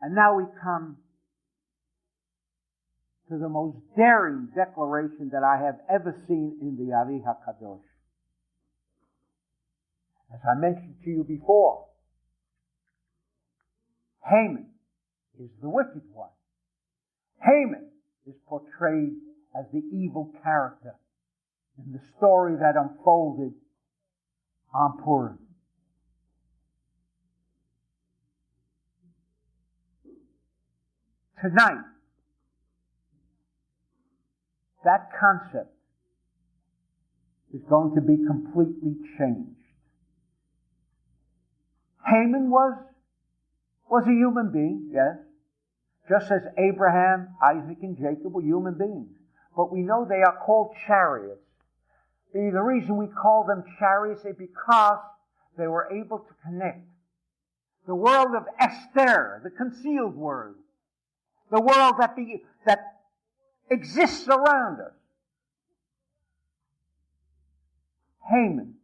And now we come to the most daring declaration that I have ever seen in the Ari HaKadosh. As I mentioned to you before, Haman is the wicked one. Haman is portrayed as the evil character in the story that unfolded on Purim. Tonight, that concept is going to be completely changed. Haman was a human being, yes, just as Abraham, Isaac, and Jacob were human beings. But we know they are called chariots. The reason we call them chariots is because they were able to connect the world of Esther, the concealed world, the world that exists around us. Haman,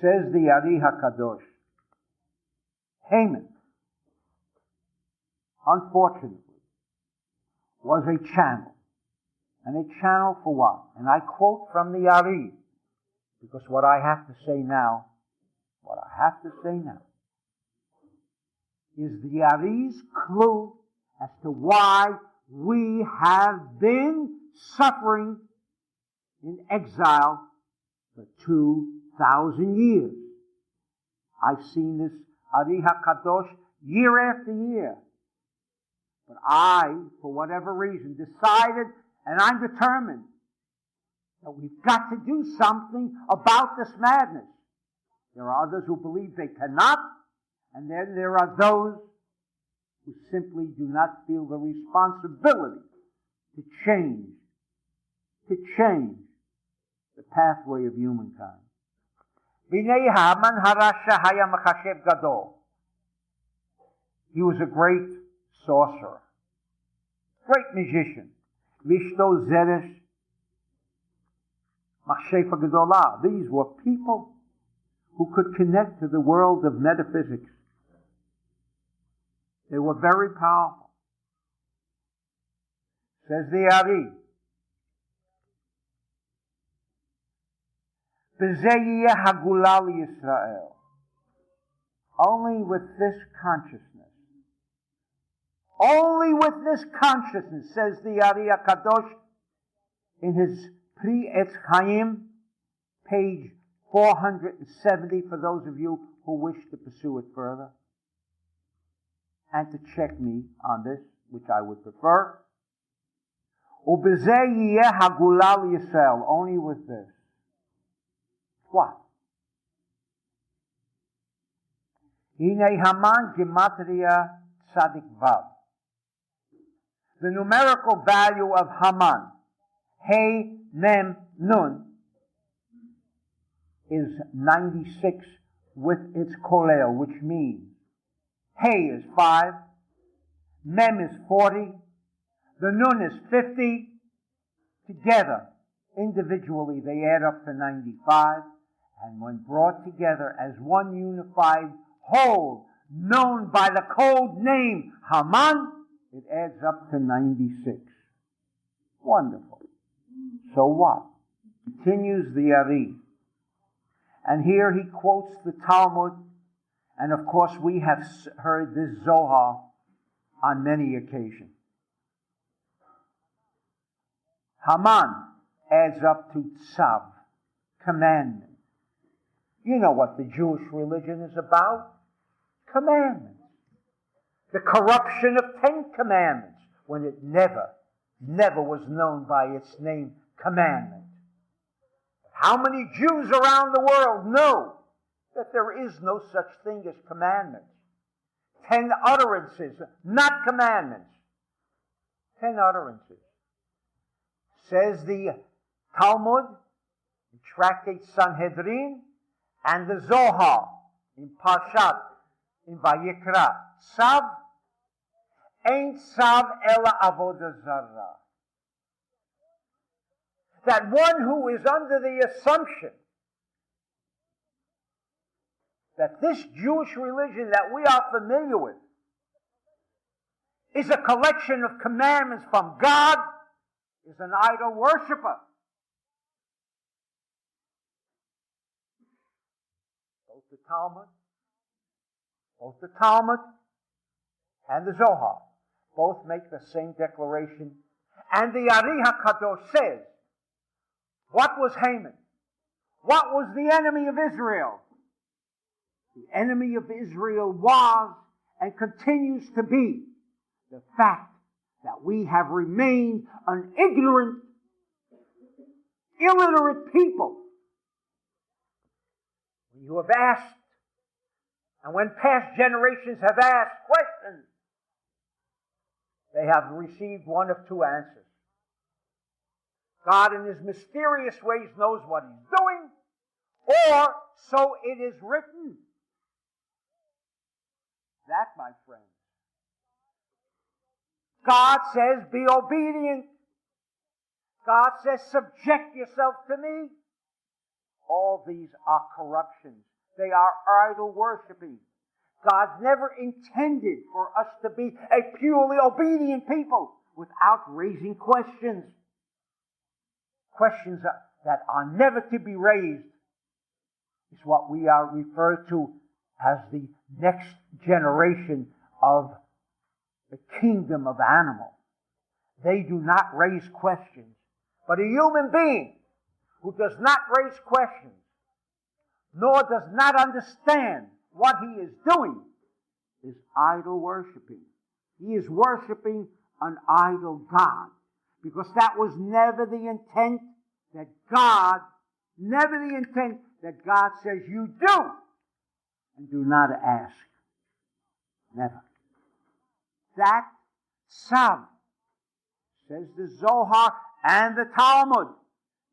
says the Ari HaKadosh, Haman, unfortunately, was a channel. And a channel for what? And I quote from the Ari, because what I have to say now is the Ari's clue as to why we have been suffering in exile for 2,000 years. I've seen this Ari HaKadosh year after year. But I, for whatever reason, decided, and I'm determined, that we've got to do something about this madness. There are others who believe they cannot, and then there are those who simply do not feel the responsibility to change the pathway of humankind. B'nei Haman harasha haya mechashev gadol. He was a great sorcerer, great magician. Vishto zeresh machshefa gadolah. These were people who could connect to the world of metaphysics. They were very powerful. Says the Ari, B'zeh yeh hagula l'Yisrael. Only with this consciousness, says the Ari HaKadosh in his Pri Etz Chayim, page 470, for those of you who wish to pursue it further, and to check me on this, which I would prefer. U'b'zeh yeh hagula l'Yisrael. Only with this. What? Hine Haman Gematria Tzav. The numerical value of Haman, He Mem Nun, is 96 with its kolel, which means He is 5, Mem is 40, the Nun is 50. Together, individually, they add up to 95. And when brought together as one unified whole, known by the code name Haman, it adds up to 96. Wonderful. So what? Continues the Ari. And here he quotes the Talmud, and of course we have heard this Zohar on many occasions. Haman adds up to Tzav, commandment. You know what the Jewish religion is about? Commandments. The corruption of 10 commandments, when it never was known by its name, commandment. How many Jews around the world know that there is no such thing as commandments? 10 utterances, not commandments. 10 utterances. Says the Talmud, the Tractate Sanhedrin, and the Zohar in Parshat, in Vayikra. Tzav ain't Tzav ela avodah zarah. That one who is under the assumption that this Jewish religion that we are familiar with is a collection of commandments from God is an idol worshiper. Both the Talmud and the Zohar both make the same declaration. And the Ari HaKadosh says, what was Haman? What was the enemy of Israel? The enemy of Israel was and continues to be the fact that we have remained an ignorant, illiterate people. When you have asked, and when past generations have asked questions, they have received one of two answers. God in His mysterious ways knows what He's doing, or so it is written. That, my friends. God says, be obedient. God says, subject yourself to me. All these are corruptions. They are idol worshiping. God never intended for us to be a purely obedient people without raising questions. Questions that are never to be raised is what we are referred to as the next generation of the kingdom of animals. They do not raise questions. But a human being who does not raise questions, nor does not understand what he is doing, is idol worshiping. He is worshiping an idol God. Because that was never the intent that God says you do. And do not ask. Never. That Tzav, says the Zohar and the Talmud,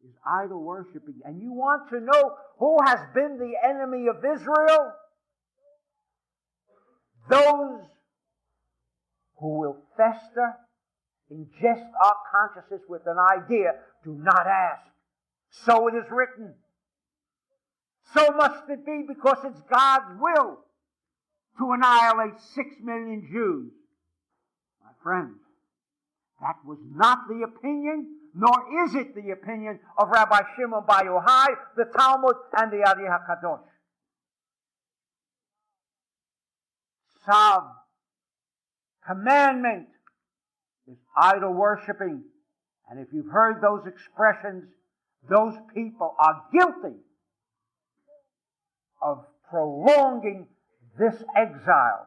is idol worshiping. And you want to know who has been the enemy of Israel? Those who will fester, ingest our consciousness with an idea, do not ask. So it is written. So must it be, because it's God's will to annihilate 6 million Jews. My friends, that was not the opinion, nor is it the opinion of Rabbi Shimon Bar Yochai, the Talmud, and the Ari HaKadosh. Tzav, commandment, is idol worshipping. And if you've heard those expressions, those people are guilty of prolonging this exile.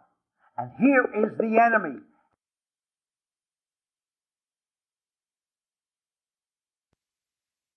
And here is the enemy